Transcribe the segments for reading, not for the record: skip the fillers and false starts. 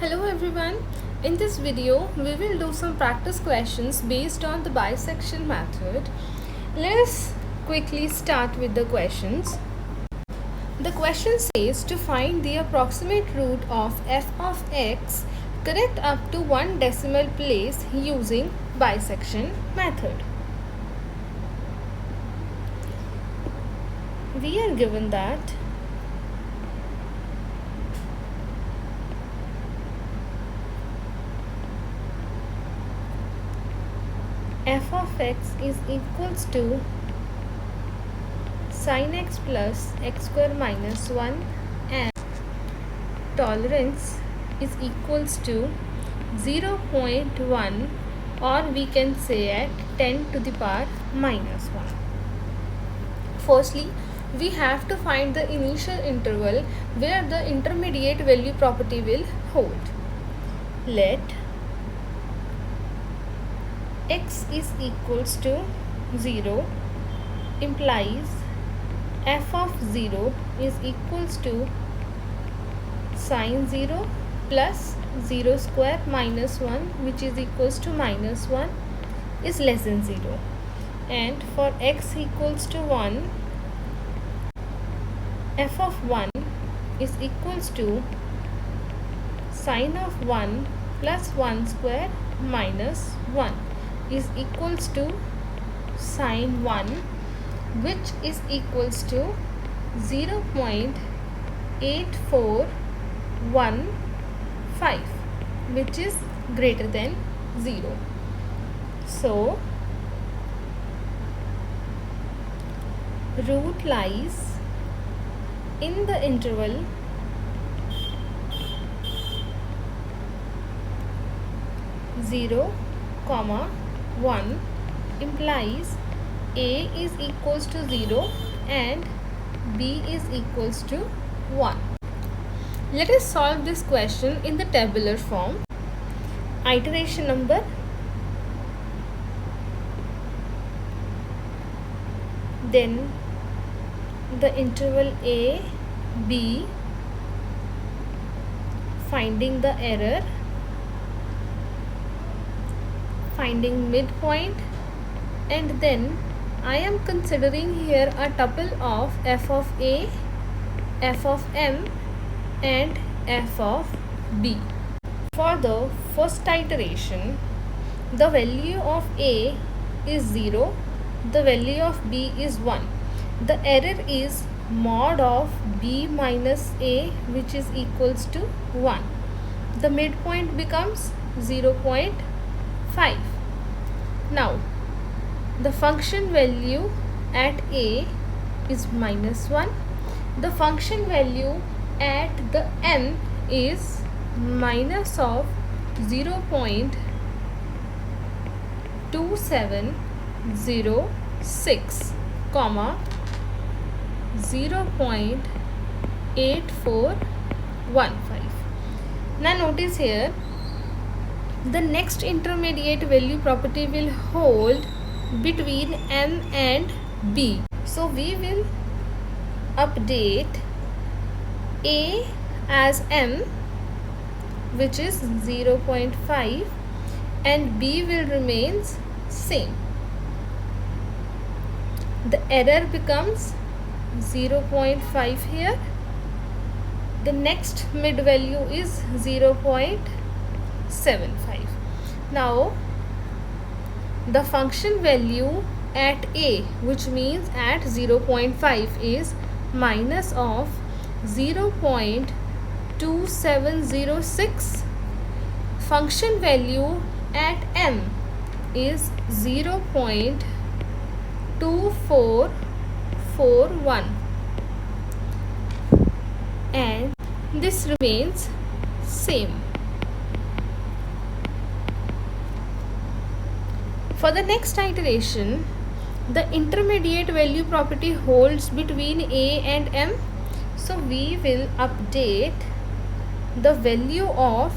Hello everyone. In this video, we will do some practice questions based on the bisection method. Let us quickly start with the questions. The question says to find the approximate root of f of x correct up to one decimal place using bisection method. We are given that f of x is equals to sin x plus x square minus 1 and tolerance is equals to 0.1, or we can say at 10 to the power minus 1. Firstly, we have to find the initial interval where the intermediate value property will hold. Let x is equals to 0 implies f of 0 is equals to sin 0 plus 0 square minus 1, which is equals to minus 1, is less than 0. And for x equals to 1, f of 1 is equals to sin of 1 plus 1 square minus 1 is equals to sin 1, which is equals to 0.8415, which is greater than 0. So root lies in the interval 0, 1 implies a is equals to 0 and b is equals to 1. Let us solve this question in the tabular form. Iteration number, then the interval a, b, finding the error, finding midpoint, and then I am considering here a tuple of f of a, f of m and f of b. For the first iteration, the value of a is 0, the value of b is 1. The error is mod of b minus a, which is equals to 1. The midpoint becomes 0.5. Now, the function value at a is minus 1. The function value at the n is minus of 0.2706, 0.8415. Now notice here, the next intermediate value property will hold between m and b. So we will update a as m, which is 0.5, and b will remains same. The error becomes 0.5 here. The next mid value is 0.75. Now the function value at a, which means at 0.5, is minus of 0.2706. Function value at m is 0.2441, and this remains same. For the next iteration, the intermediate value property holds between a and m. So we will update the value of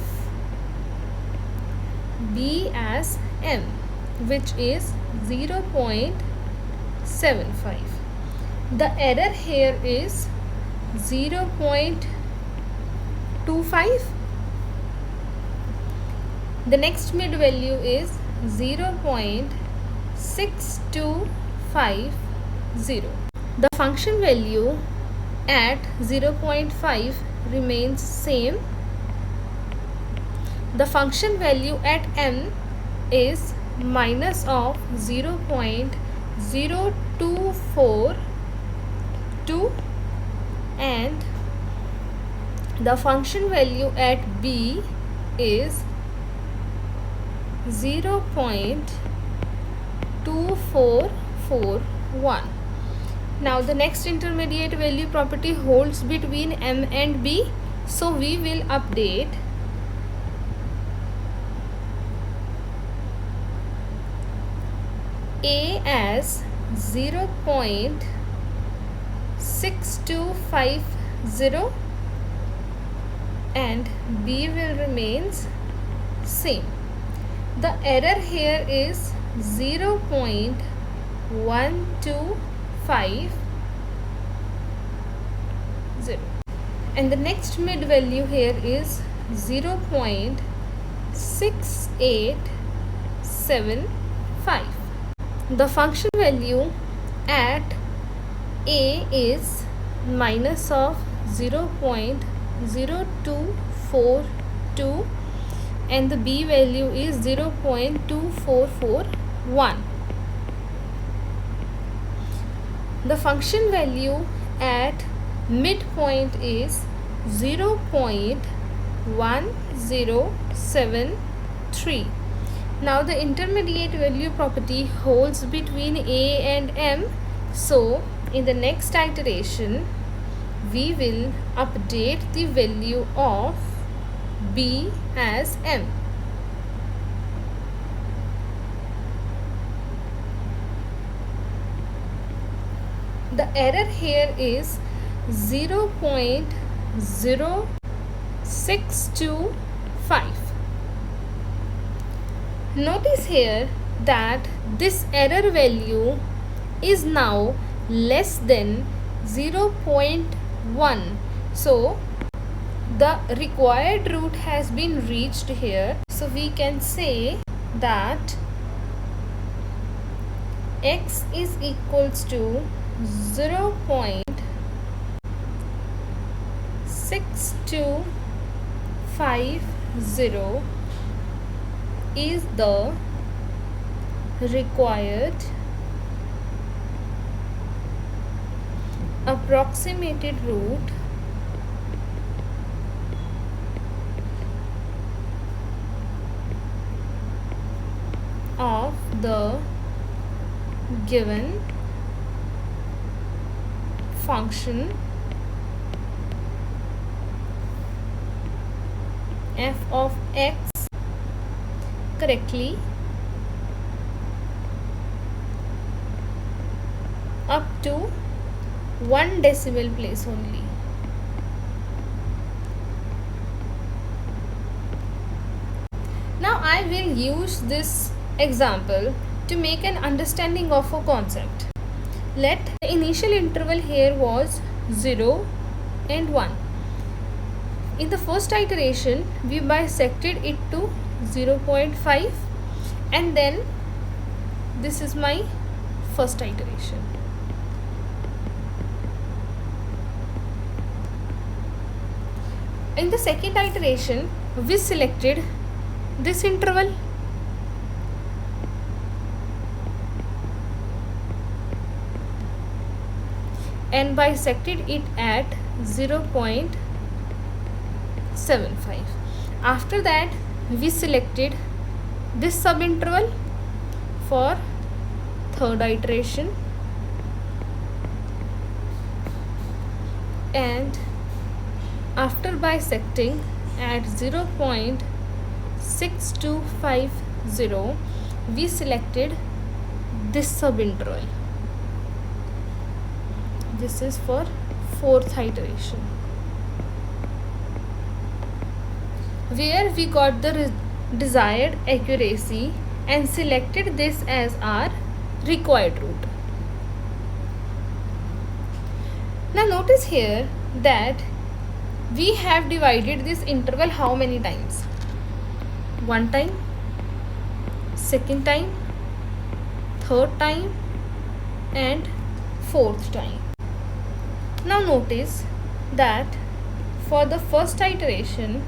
b as m, which is 0.75. The error here is 0.25, The next mid value is 0.6250. The function value at 0.5 remains same. The function value at m is minus of 0.0242 and the function value at b is 0.2441. Now the next intermediate value property holds between m and b, so we will update a as 0.6250 and b will remains same. The error here is 0.1250 and the next mid value here is 0.6875. The function value at a is minus of 0.0242 and the b value is 0.2441. The function value at midpoint is 0.1073. Now the intermediate value property holds between a and m, so in the next iteration we will update the value of b as m. The error here is 0.0625. Notice here that this error value is now less than 0.1. So the required root has been reached here. So we can say that x is equals to 0.6250 is the required approximated root of the given function f of x correctly up to 1 decimal place only. Now I will use this example to make an understanding of a concept. Let the initial interval here was 0 and 1. In the first iteration we bisected it to 0.5 and then this is my first iteration. In the second iteration we selected this interval and bisected it at 0.75. After that we selected this subinterval for third iteration and after bisecting at 0.6250 we selected this subinterval. This is for fourth iteration where we got the desired accuracy and selected this as our required root. Now notice here that we have divided this interval how many times? one time, second time, third time and fourth time. Now notice that for the first iteration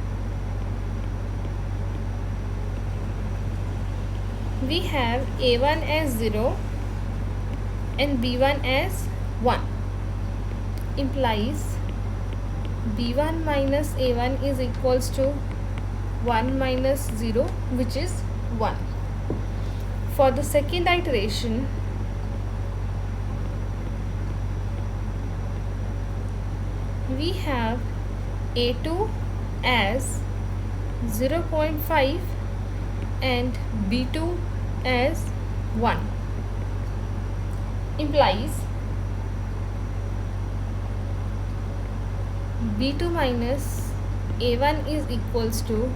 we have a1 as 0 and b1 as 1, implies b1 minus a1 is equals to 1 minus 0, which is 1. For the second iteration we have a2 as 0.5 and b2 as 1, implies b2 minus a1 is equals to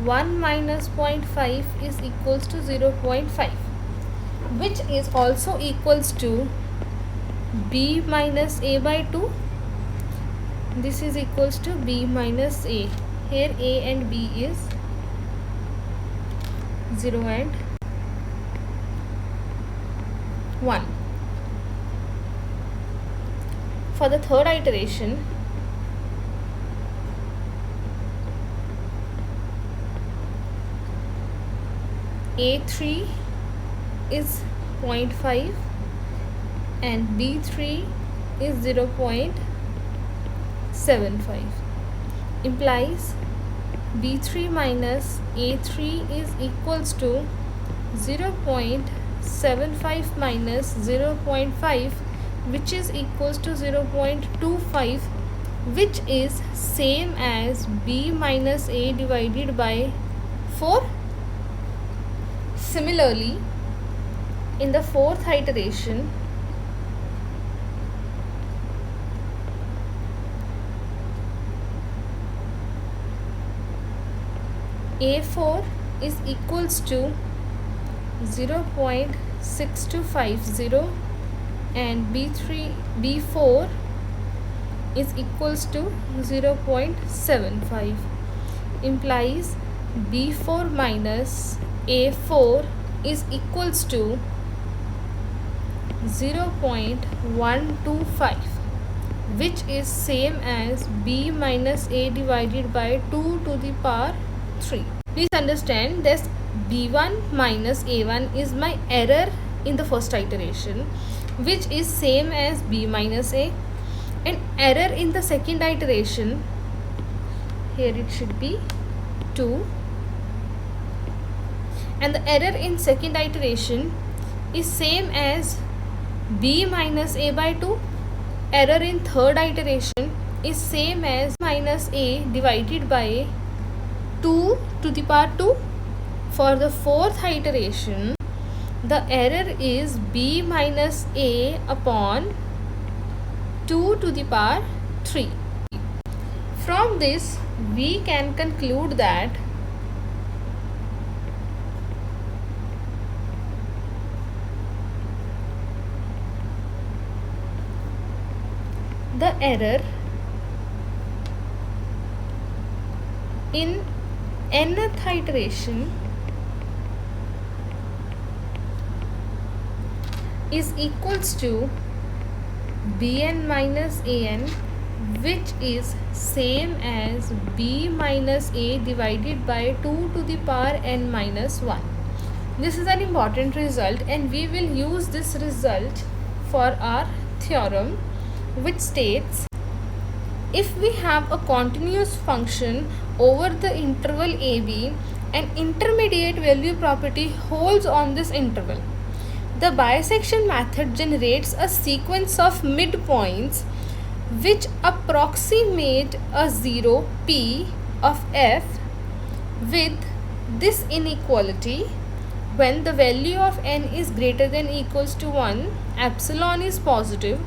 1 minus 0.5 is equals to 0.5, which is also equals to b minus a by 2. This is equals to b minus a. Here a and b is 0 and 1. For the third iteration a3 is 0.5 and b3 is 0.75, implies b3 minus a3 is equals to 0.75 minus 0.5, which is equals to 0.25, which is same as b minus a divided by 4. Similarly, in the fourth iteration a4 is equals to 0.6250 and b4 is equals to 0.75, implies b4 minus a4 is equals to 0.125, which is same as b minus a divided by 2 to the power 3. Please understand this b1 minus a1 is my error in the first iteration, which is same as b minus a, and error in the second iteration, here it should be 2, and the error in second iteration is same as b minus a by 2. Error in third iteration is same as minus a divided by 2 to the power 2. For the fourth iteration, the error is b minus a upon 2 to the power 3. From this, we can conclude that the error in nth iteration is equals to bn minus an, which is same as b minus a divided by 2 to the power n minus 1. This is an important result, and we will use this result for our theorem, which states if we have a continuous function over the interval ab, an intermediate value property holds on this interval. The bisection method generates a sequence of midpoints which approximate a 0 p of f with this inequality: when the value of n is greater than equals to 1, epsilon is positive,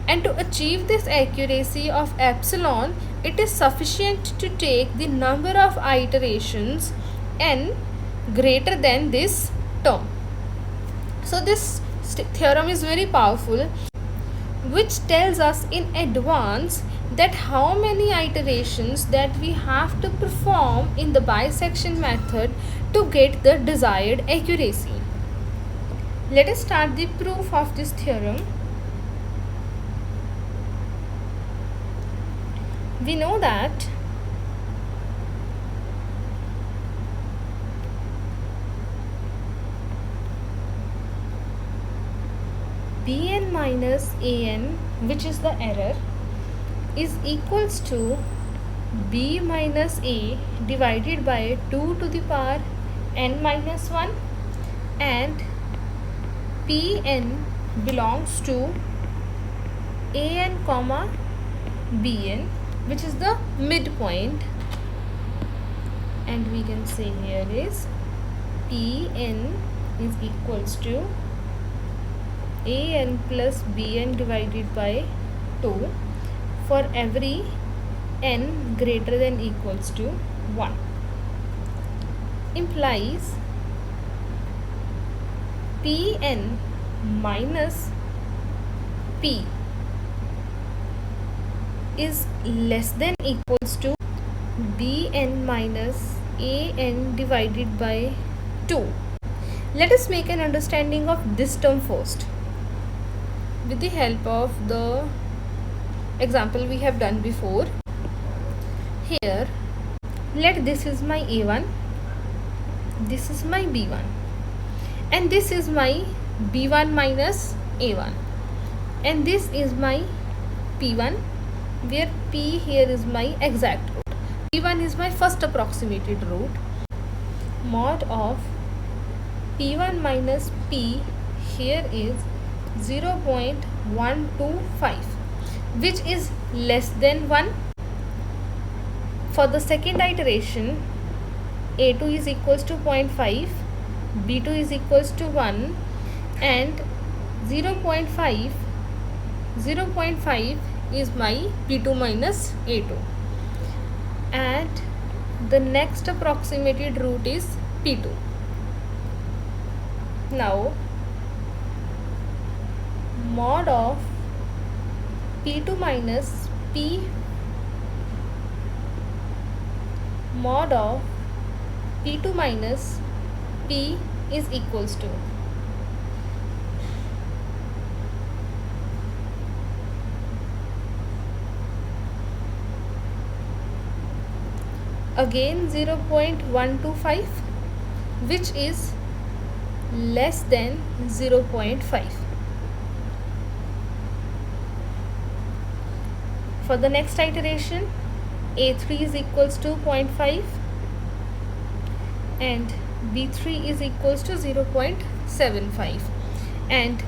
and to achieve this accuracy of epsilon, it is sufficient to take the number of iterations n greater than this term. So this theorem is very powerful, which tells us in advance that how many iterations that we have to perform in the bisection method to get the desired accuracy. Let us start the proof of this theorem. We know that bn minus an, which is the error, is equals to b minus a divided by 2 to the power n minus 1, and pn belongs to an comma bn, which is the midpoint, and we can say here is pn is equals to an plus bn divided by 2 for every n greater than equals to 1, implies pn minus p is less than equals to bn minus an divided by 2. Let us make an understanding of this term first with the help of the example we have done before. Here, let this is my a1, this is my b1, and this is my b1 minus a1, and this is my p1, where p here is my exact root, p1 is my first approximated root. Mod of p1 minus p here is 0.125, which is less than 1. For the second iteration, a2 is equals to 0.5, b2 is equals to 1, and 0.5 is my p2 minus a2, and the next approximated root is p2. Now mod of p2 minus p, mod of p2 minus p is equals to again 0.125, which is less than 0.5. For the next iteration, a3 is equals to 0.5 and b3 is equals to 0.75, and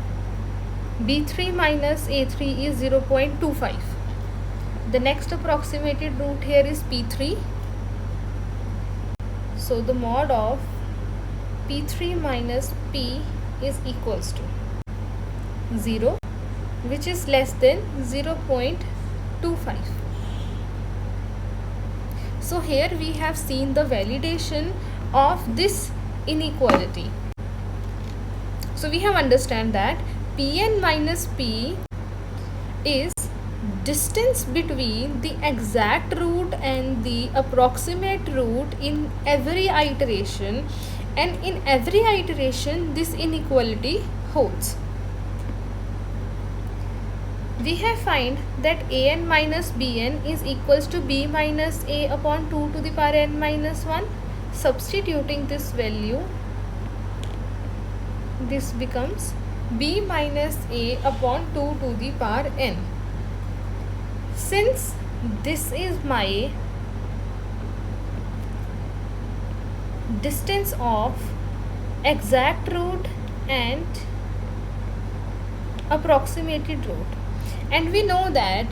b3 minus a3 is 0.25. The next approximated root here is p3. So the mod of p3 minus p is equals to 0, which is less than 0.25. So here we have seen the validation of this inequality. So we have understand that pn minus p is distance between the exact root and the approximate root in every iteration, and in every iteration this inequality holds. We have find that an minus bn is equals to b minus a upon 2 to the power n minus 1. Substituting this value, this becomes b minus a upon 2 to the power n. Since this is my distance of exact root and approximated root, and we know that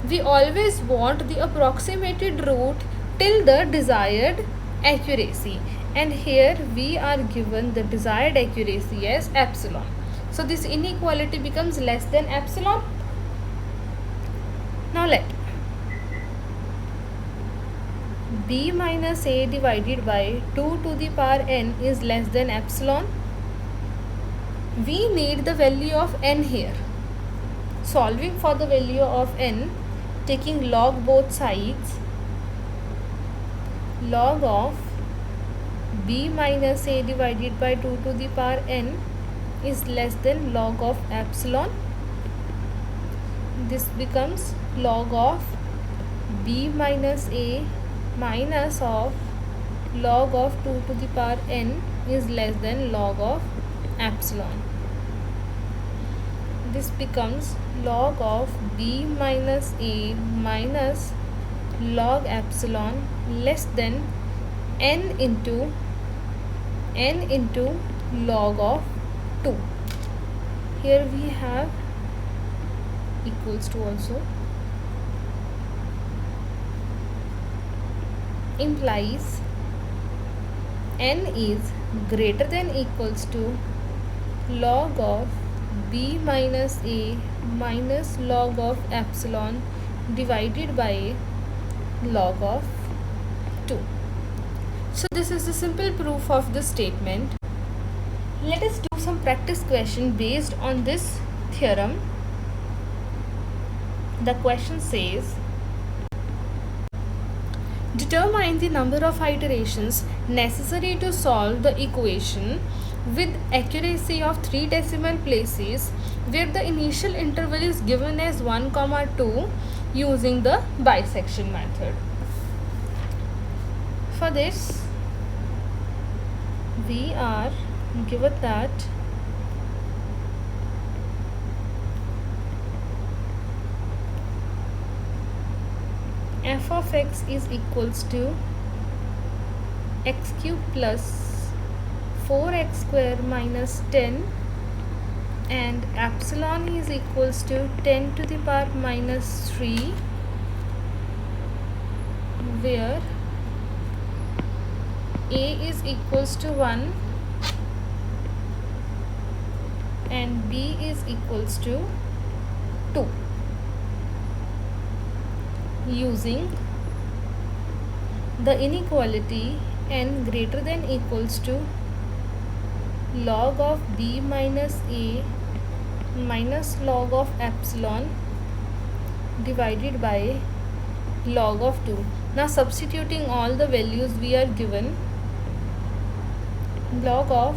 we always want the approximated root till the desired accuracy, and here we are given the desired accuracy as epsilon. So this inequality becomes less than epsilon. Now let b minus a divided by 2 to the power n is less than epsilon. We need the value of n here. Solving for the value of n, taking log both sides, log of b minus a divided by 2 to the power n is less than log of epsilon. This becomes log of b minus a minus of log of 2 to the power n is less than log of epsilon. This becomes log of b minus a minus log epsilon less than n into log of 2. Here we have equals to also, implies n is greater than equals to log of b minus a minus log of epsilon divided by log of 2. So this is the simple proof of this statement. Let us do some practice question based on this theorem. The question says, determine the number of iterations necessary to solve the equation with accuracy of 3 decimal places where the initial interval is given as 1, 2 using the bisection method. For this, we are given that f of x is equals to x cube plus 4x square minus 10 and epsilon is equals to 10 to the power minus 3, where a is equals to 1 and b is equals to 2, using the inequality n greater than equals to log of b minus a minus log of epsilon divided by log of 2. Now substituting all the values we are given, log of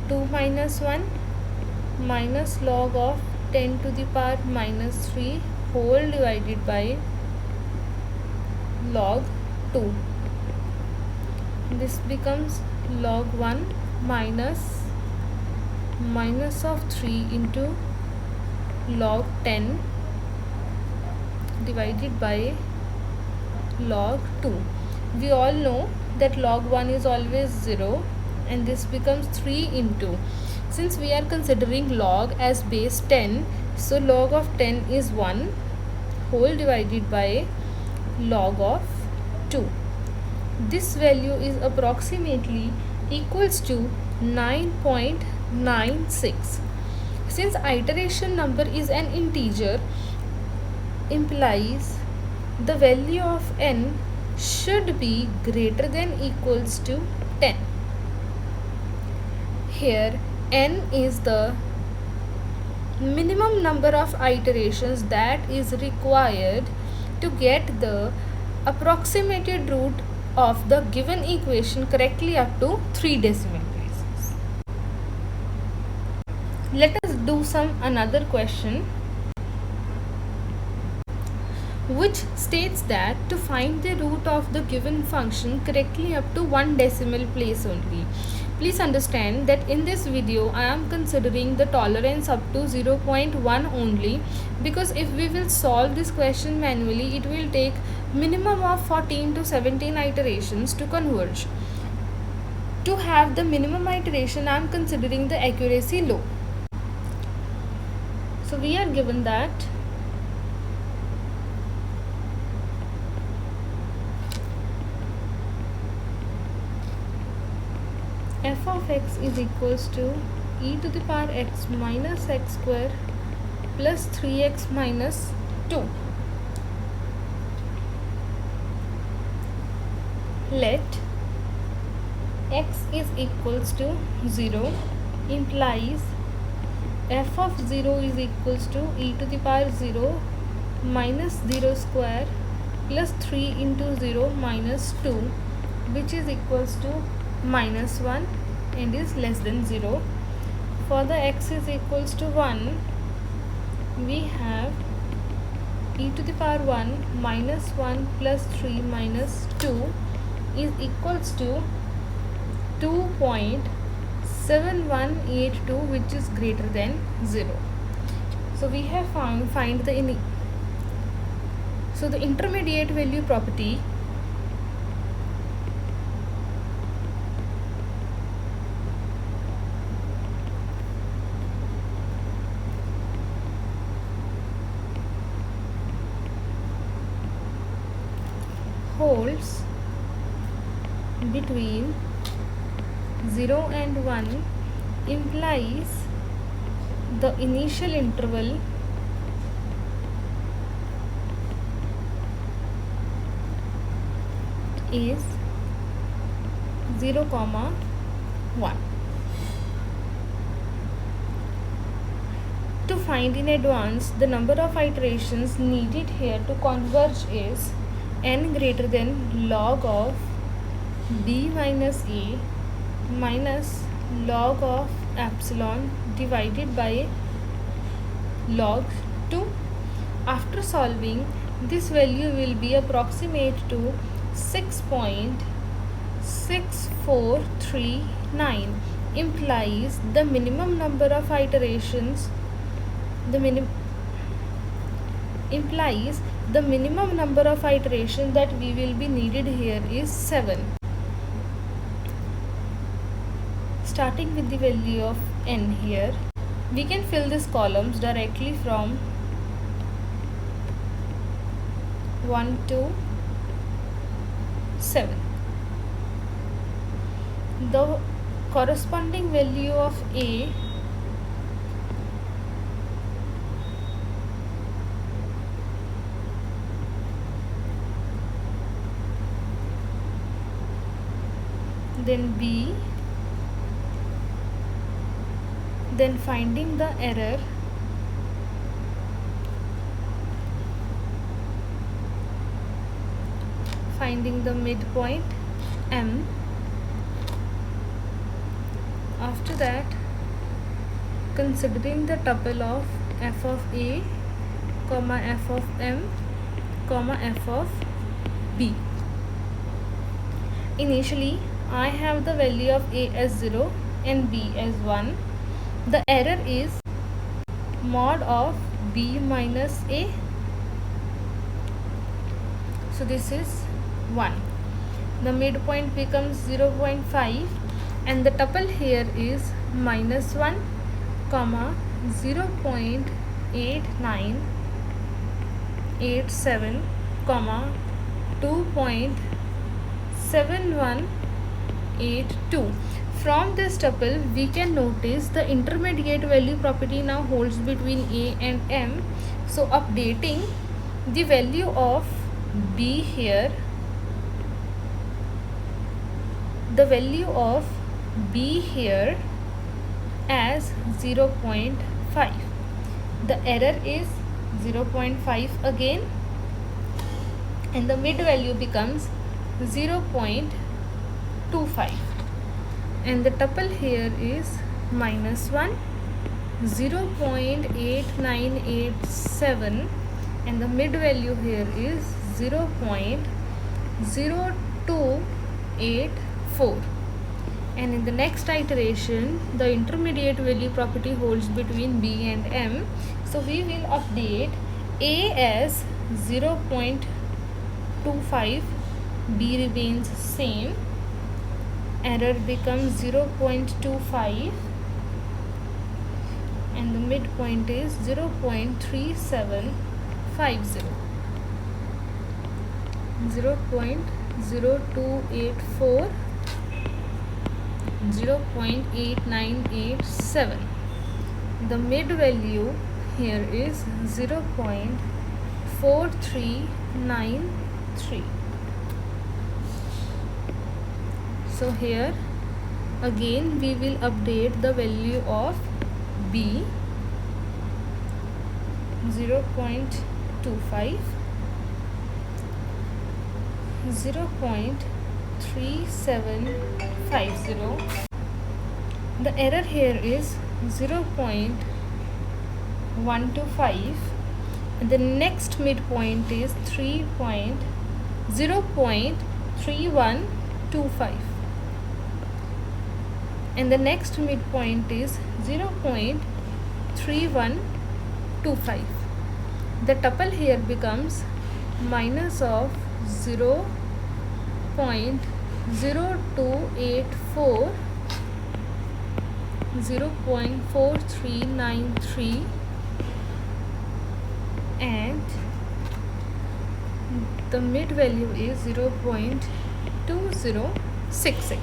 2 minus 1 minus log of 10 to the power minus 3 whole divided by log 2. This becomes log 1 minus of 3 into log 10 divided by log 2. We all know that log 1 is always 0 and this becomes 3 into, since we are considering log as base 10, so log of 10 is 1 whole divided by log of 2. This value is approximately equals to 9.96. Since iteration number is an integer, implies the value of n should be greater than equals to 10. Here n is the minimum number of iterations that is required to get the approximated root of the given equation correctly up to 3 decimal places. Let us do another question which states that to find the root of the given function correctly up to 1 decimal place only. Please understand that in this video I am considering the tolerance up to 0.1 only, because if we will solve this question manually, it will take minimum of 14 to 17 iterations to converge. To have the minimum iteration, I am considering the accuracy low. So we are given that f of x is equals to e to the power x minus x square plus 3x minus 2. Let x is equals to 0 implies f of 0 is equals to e to the power 0 minus 0 square plus 3 into 0 minus 2, which is equals to minus 1 and is less than 0. For the x is equals to 1, we have e to the power 1 minus 1 plus 3 minus 2 is equals to 2.7182, which is greater than 0. So we have find the so the intermediate value property holds between 0 and 1 implies the initial interval is 0, 1. To find in advance the number of iterations needed here to converge is n greater than log of b minus a minus log of epsilon divided by log 2. After solving, this value will be approximate to 6.6439, implies the minimum number of iterations that we will be needed here is 7. Starting with the value of n here, we can fill these columns directly from 1 to 7. The corresponding value of a then b, then finding the error, finding the midpoint m. After that, considering the tuple of f of a, f of m, f of b. Initially, I have the value of a as 0 and b as 1. The error is mod of b minus a. So this is 1. The midpoint becomes 0.5 and the tuple here is minus 1, 0.8987, 2.7182. From this tuple, we can notice the intermediate value property now holds between a and m. So updating the value of b here, the value of b here as 0.5. The error is 0.5 again and the mid value becomes 0.25 and the tuple here is minus 1, 0.8987 and the mid value here is 0.0284. And in the next iteration, the intermediate value property holds between b and m. So we will update a as 0.25, b remains same, error becomes 0.25 and the midpoint is 0.3750, 0.0284, 0.8987. The mid value here is 0.4393. So here again we will update the value of b 0.8987 0.25, 0.3750. The error here is 0.125. The next midpoint is 0.3125, and the next midpoint is 0.3125. The tuple here becomes minus of 0.0284, 0.4393, and the mid value is 0.2066.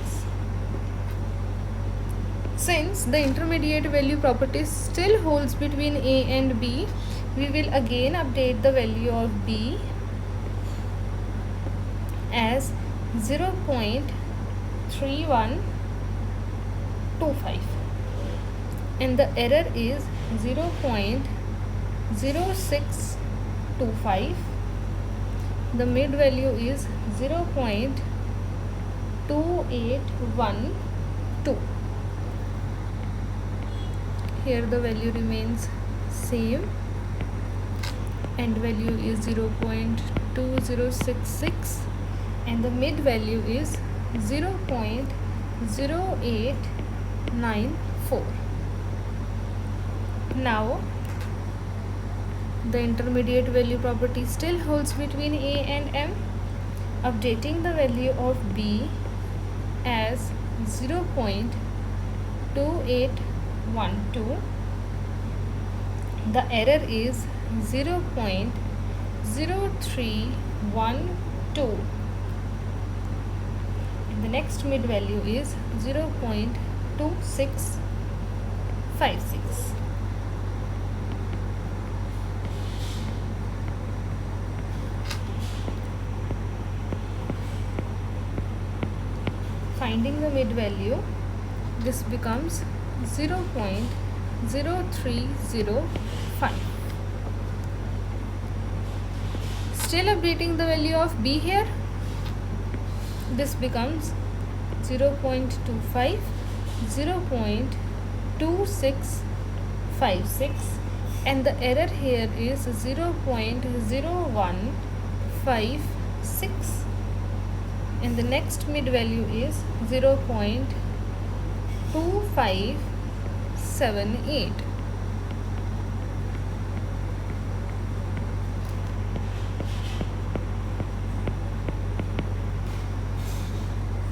Since the intermediate value property still holds between A and B, we will again update the value of B as 0.3125, and the error is 0.0625. The mid value is 0.2812. Here the value remains same, and value is 0.2066, and the mid value is 0.0894. Now the intermediate value property still holds between A and M. Updating the value of B as 0.2812. The error is 0.0312, and the next mid value is 0.2656. Finding the mid value, this becomes 0.0305. Still updating the value of B here, this becomes 0.25, 0.2656, and the error here is 0.0156, and the next mid value is 0.2578.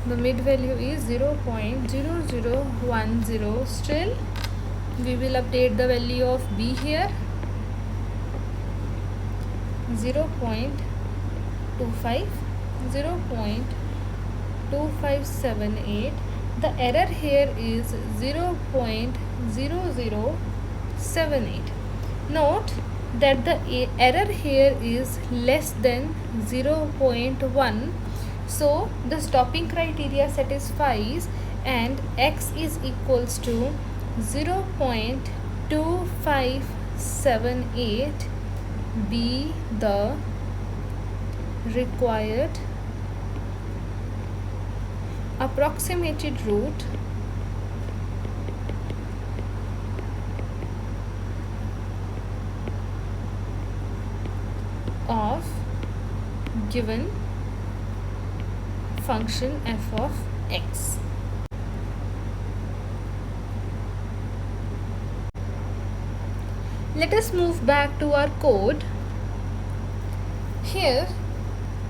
The mid value is 0.0010. Still, we will update the value of B here, 0.25, 0.2578. The error here is 0.0078. Note that the error here is less than 0.1. So the stopping criteria satisfies, and x is equals to 0.2578 be the required approximated root of given function f of x. Let us move back to our code. Here,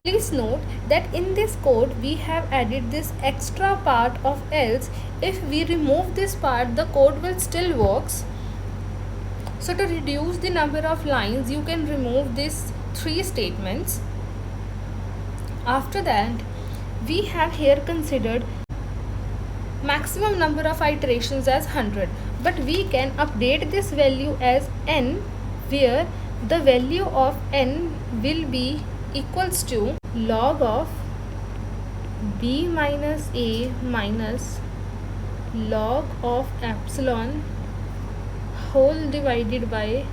please note that in this code we have added this extra part of else. If we remove this part, the code will still works. So to reduce the number of lines, you can remove these 3 statements. After that, we have here considered maximum number of iterations as 100, but we can update this value as n, where the value of n will be equals to log of b minus a minus log of epsilon whole divided by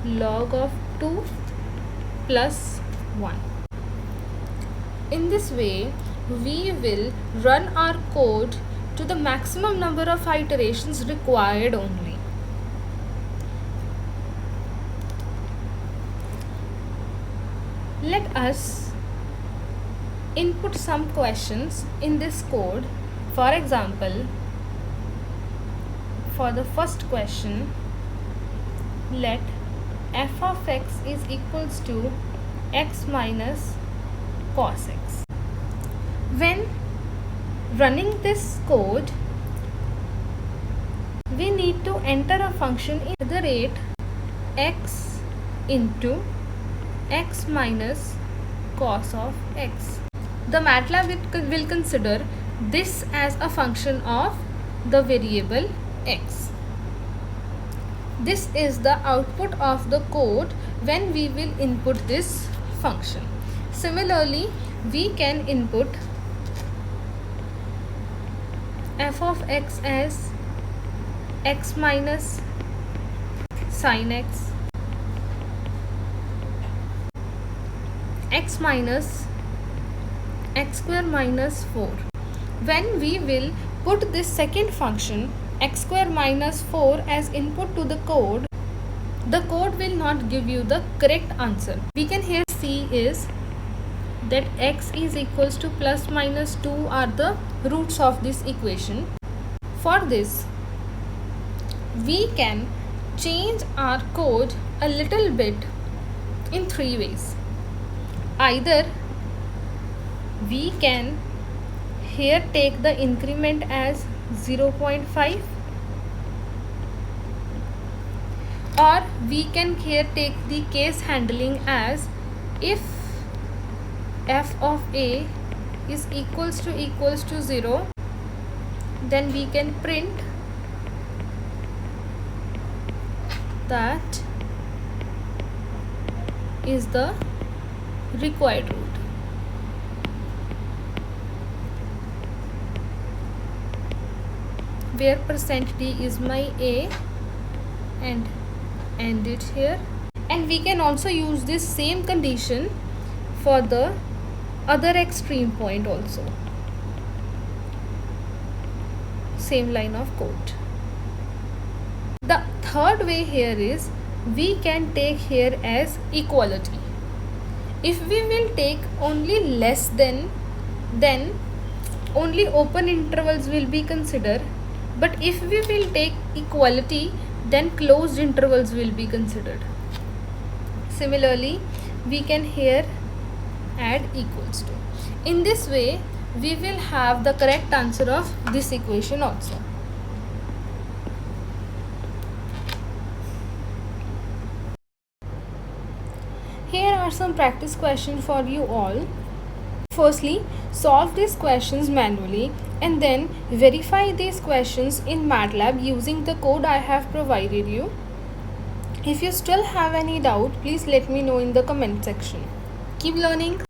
log of 2 plus 1. In this way, we will run our code to the maximum number of iterations required only. Let us input some questions in this code. For example, for the first question, let f of x is equals to x minus cos x. When running this code, we need to enter a function at the rate x into x minus cos of x. The MATLAB will consider this as a function of the variable x. This is the output of the code when we will input this function. Similarly, we can input f of x as x minus sin x, x minus x square minus 4. When we will put this second function x square minus 4 as input to the code will not give you the correct answer. We can here see is that x is equals to plus minus 2 are the roots of this equation. For this, we can change our code a little bit in 3 ways. Either we can here take the increment as 0.5, or we can here take the case handling as if f of a is equals to 0, then we can print that is the required root. Where %d is my a and end it here. And we can also use this same condition for the other extreme point also. Same line of code. The third way here is we can take here as equality. If we will take only less than, then only open intervals will be considered. But if we will take equality, then closed intervals will be considered. Similarly, we can here add equals to. In this way, we will have the correct answer of this equation also. Here are some practice questions for you all. Firstly, solve these questions manually and then verify these questions in MATLAB using the code I have provided you. If you still have any doubt, please let me know in the comment section. Keep learning.